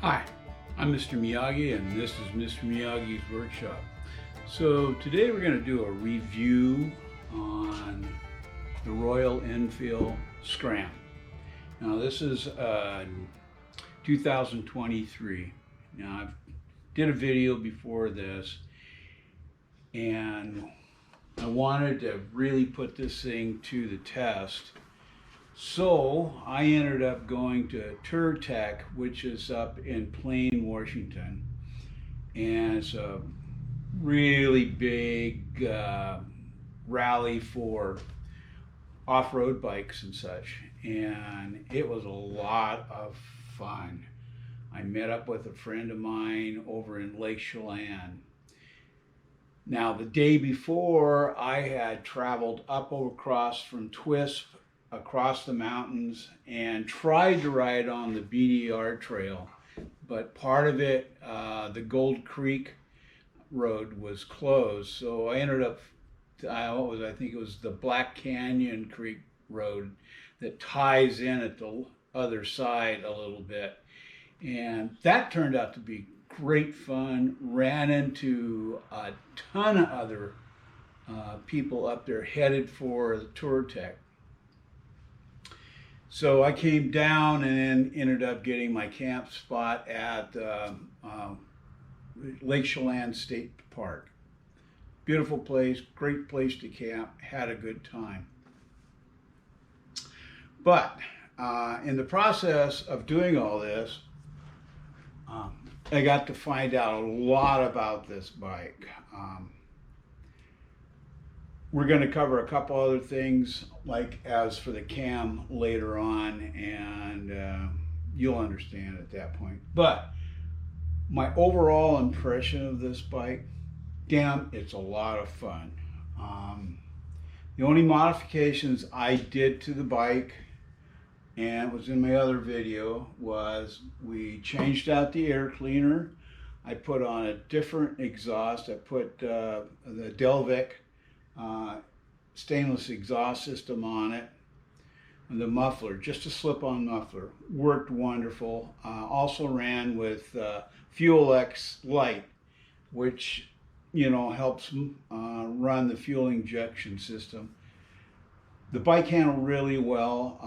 Hi, I'm Mr. Miyagi and this is Mr. Miyagi's Workshop. So today we're going to do a review on the Royal Enfield Scram. Now this is 2023. Now I did a video before this and I wanted to really put this thing to the test. So I ended up going to Tourtech, which is up in Plain, Washington, and it's a really big rally for off-road bikes and such, and it was a lot of fun. I met up with a friend of mine over in Lake Chelan. Now the day before I had traveled up across from Twisp across the mountains and tried to ride on the BDR trail, but part of it, the Gold Creek road was closed. So I ended up, I think it was the Black Canyon Creek road that ties in at the other side a little bit. And that turned out to be great fun. Ran into a ton of other people up there headed for the Tourtech. So I came down and then ended up getting my camp spot at Lake Chelan State Park. Beautiful place, great place to camp, had a good time. But in the process of doing all this, I got to find out a lot about this bike. We're going to cover a couple other things, like as for the cam later on, and you'll understand at that point. But my overall impression of this bike, damn, it's a lot of fun. The only modifications I did to the bike, and it was in my other video, was we changed out the air cleaner. I put on a different exhaust. I put the Delvec stainless exhaust system on it, and the muffler, just a slip-on muffler, worked wonderful. Also ran with Fuel X Lite, which helps run the fuel injection system. The bike handled really well.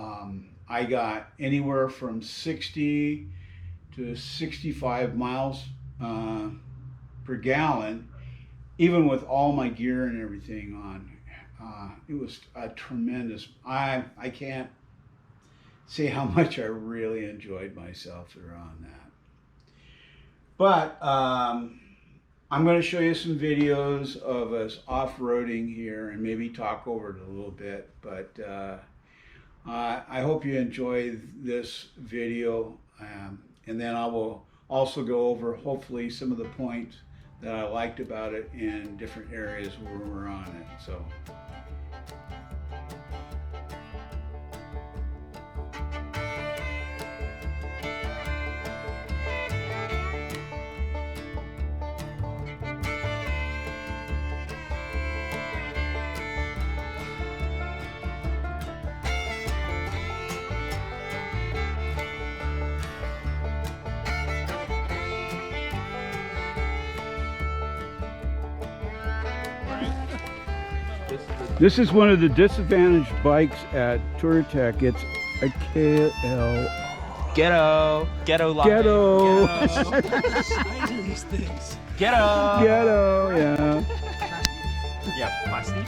I got anywhere from 60 to 65 miles per gallon, even with all my gear and everything on. It was a tremendous, I can't say how much I really enjoyed myself around that. But I'm going to show you some videos of us off-roading here and maybe talk over it a little bit. But I hope you enjoy this video, and then I will also go over hopefully some of the points that I liked about it in different areas where we're on it. So. This is one of the disadvantaged bikes at Tourtech. It's a KL. Ghetto lock. Ghetto. I do these things. Ghetto. Ghetto, yeah. Yeah, plastic.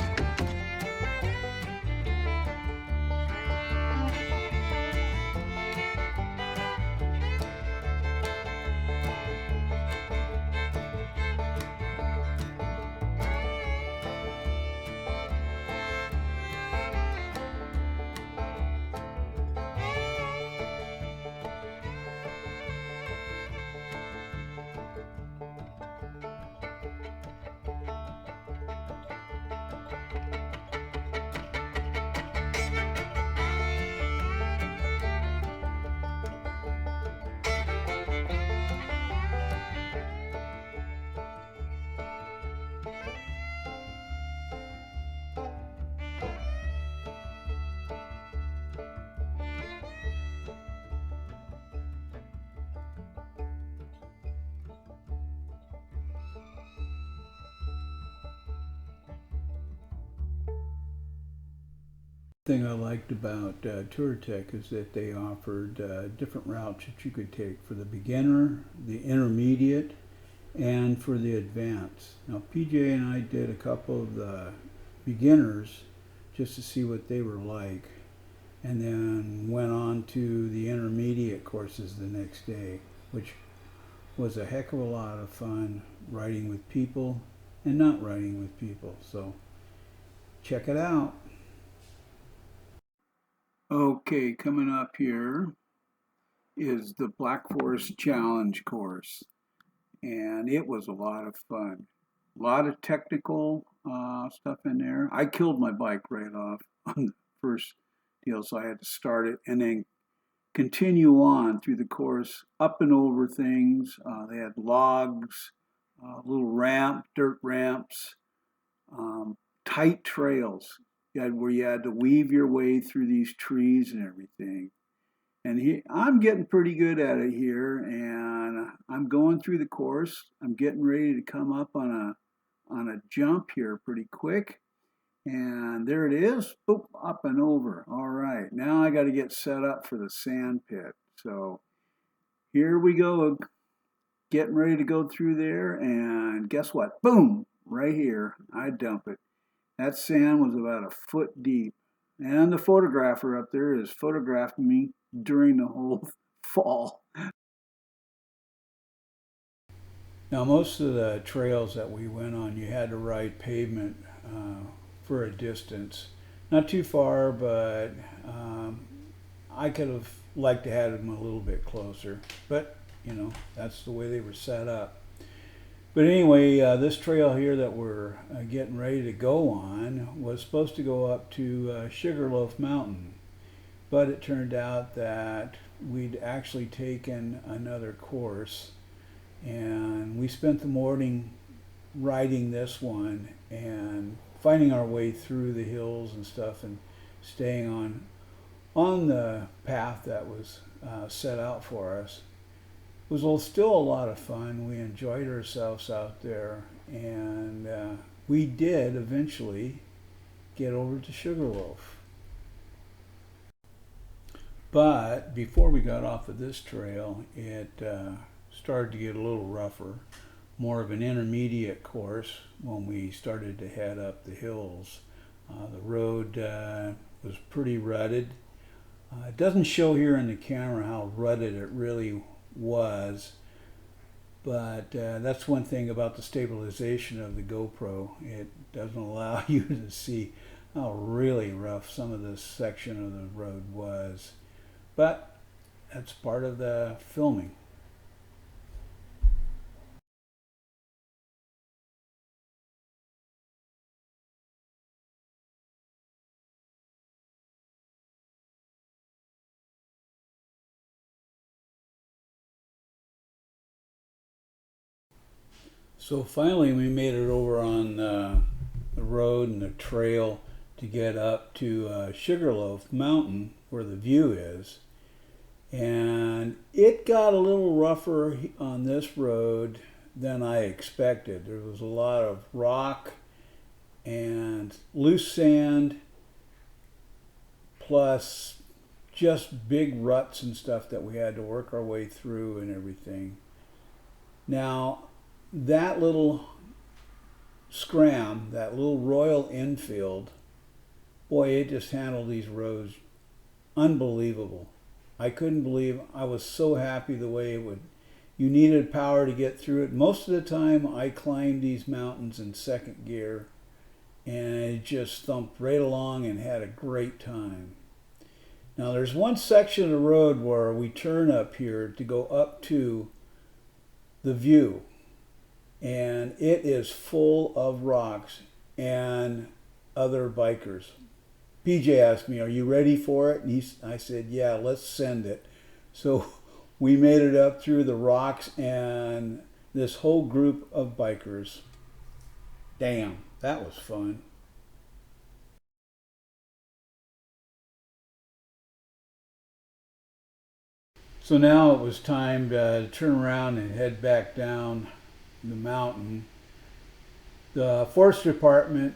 Thing I liked about Tourtech is that they offered different routes that you could take for the beginner, the intermediate, and for the advanced. Now PJ and I did a couple of the beginners just to see what they were like, and then went on to the intermediate courses the next day, which was a heck of a lot of fun riding with people and not riding with people. So check it out. Okay, coming up here is the Black Forest Challenge course, and it was a lot of fun. A lot of technical stuff in there. I killed my bike right off on the first deal, so I had to start it and then continue on through the course, up and over things. They had logs, little dirt ramps, tight trails where you had to weave your way through these trees and everything. And I'm getting pretty good at it here, and I'm going through the course. I'm getting ready to come up on a jump here pretty quick. And there it is, boop, up and over. All right, now I got to get set up for the sand pit. So here we go, getting ready to go through there, and guess what? Boom, right here, I dump it. That sand was about a foot deep. And the photographer up there is photographing me during the whole fall. Now, most of the trails that we went on, you had to ride pavement for a distance. Not too far, but I could have liked to have them a little bit closer. But, you know, that's the way they were set up. But anyway, this trail here that we're getting ready to go on was supposed to go up to Sugarloaf Mountain. But it turned out that we'd actually taken another course, and we spent the morning riding this one and finding our way through the hills and stuff and staying on the path that was set out for us. It was still a lot of fun. We enjoyed ourselves out there, and we did eventually get over to Sugarloaf. But before we got off of this trail, it started to get a little rougher, more of an intermediate course when we started to head up the hills. The road was pretty rutted. It doesn't show here in the camera how rutted it really was, but that's one thing about the stabilization of the GoPro. It doesn't allow you to see how really rough some of this section of the road was, but that's part of the filming. So finally we made it over on the road and the trail to get up to Sugarloaf Mountain where the view is. And it got a little rougher on this road than I expected. There was a lot of rock and loose sand, plus just big ruts and stuff that we had to work our way through and everything. Now, that little Scram, that little Royal Enfield, boy, it just handled these roads unbelievable. I couldn't believe, I was so happy the way it would. You needed power to get through it. Most of the time I climbed these mountains in second gear, and it just thumped right along and had a great time. Now there's one section of the road where we turn up here to go up to the view, and it is full of rocks and other bikers. PJ asked me, "Are you ready for it?" And I said, "Yeah, let's send it." So we made it up through the rocks and this whole group of bikers. Damn, that was fun. So now it was time to turn around and head back down the mountain. The Forest Department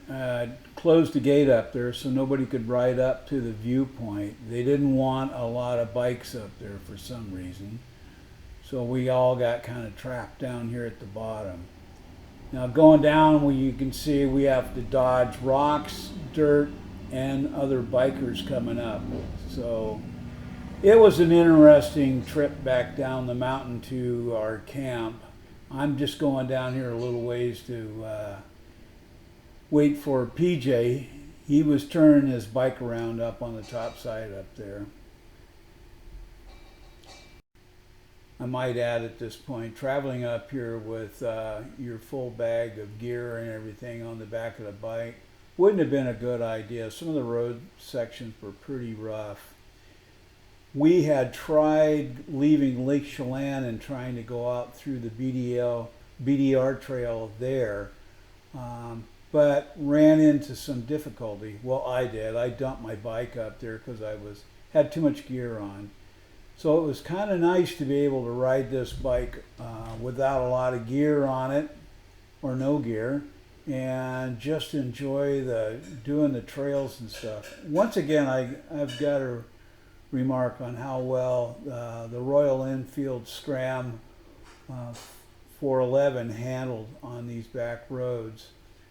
closed the gate up there so nobody could ride up to the viewpoint. They didn't want a lot of bikes up there for some reason. So we all got kind of trapped down here at the bottom. Now going down, you can see we have to dodge rocks, dirt, and other bikers coming up. So it was an interesting trip back down the mountain to our camp. I'm just going down here a little ways to wait for PJ. He was turning his bike around up on the top side up there. I might add at this point, traveling up here with your full bag of gear and everything on the back of the bike wouldn't have been a good idea. Some of the road sections were pretty rough. We had tried leaving Lake Chelan and trying to go out through the BDR trail there, but ran into some difficulty. Well, I did. I dumped my bike up there because I had too much gear on. So it was kind of nice to be able to ride this bike without a lot of gear on it, or no gear, and just enjoy doing the trails and stuff. Once again, I've got to remark on how well the Royal Enfield Scram 411 handled on these back roads.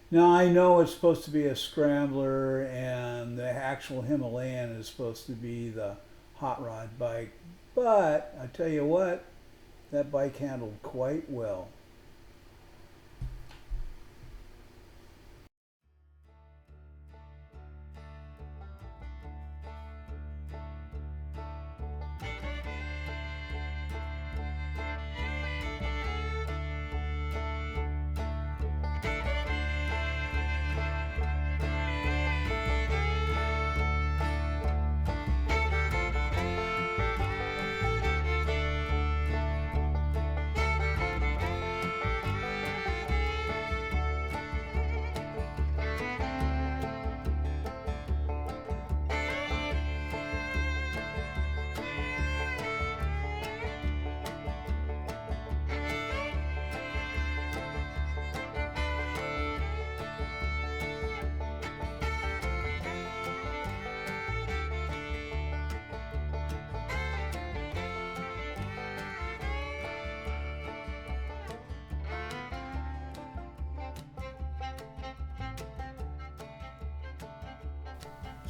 Now I know it's supposed to be a scrambler and the actual Himalayan is supposed to be the hot rod bike, but I tell you what, that bike handled quite well.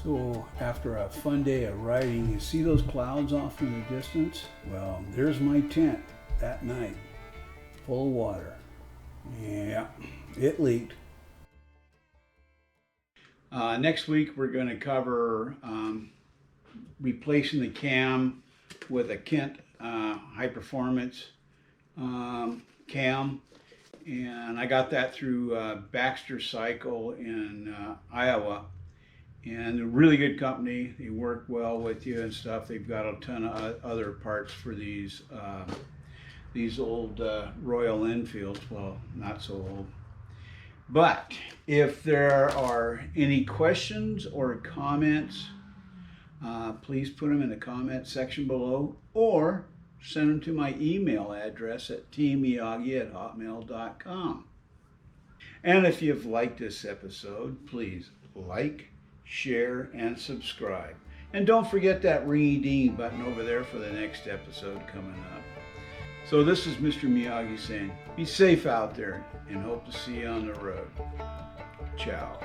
So after a fun day of riding, you see those clouds off in the distance? Well, there's my tent that night, full of water. Yeah, it leaked. Next week we're going to cover replacing the cam with a Kent high performance cam, and I got that through Baxter Cycle in Iowa. And a really good company. They work well with you and stuff. They've got a ton of other parts for these old Royal Enfields. Well, not so old. But if there are any questions or comments, please put them in the comment section below, or send them to my email address at tmiyagi@hotmail.com. And if you've liked this episode, please like, share, and subscribe. And don't forget that ringy dingy button over there for the next episode coming up. So this is Mr. Miyagi saying, be safe out there and hope to see you on the road. Ciao.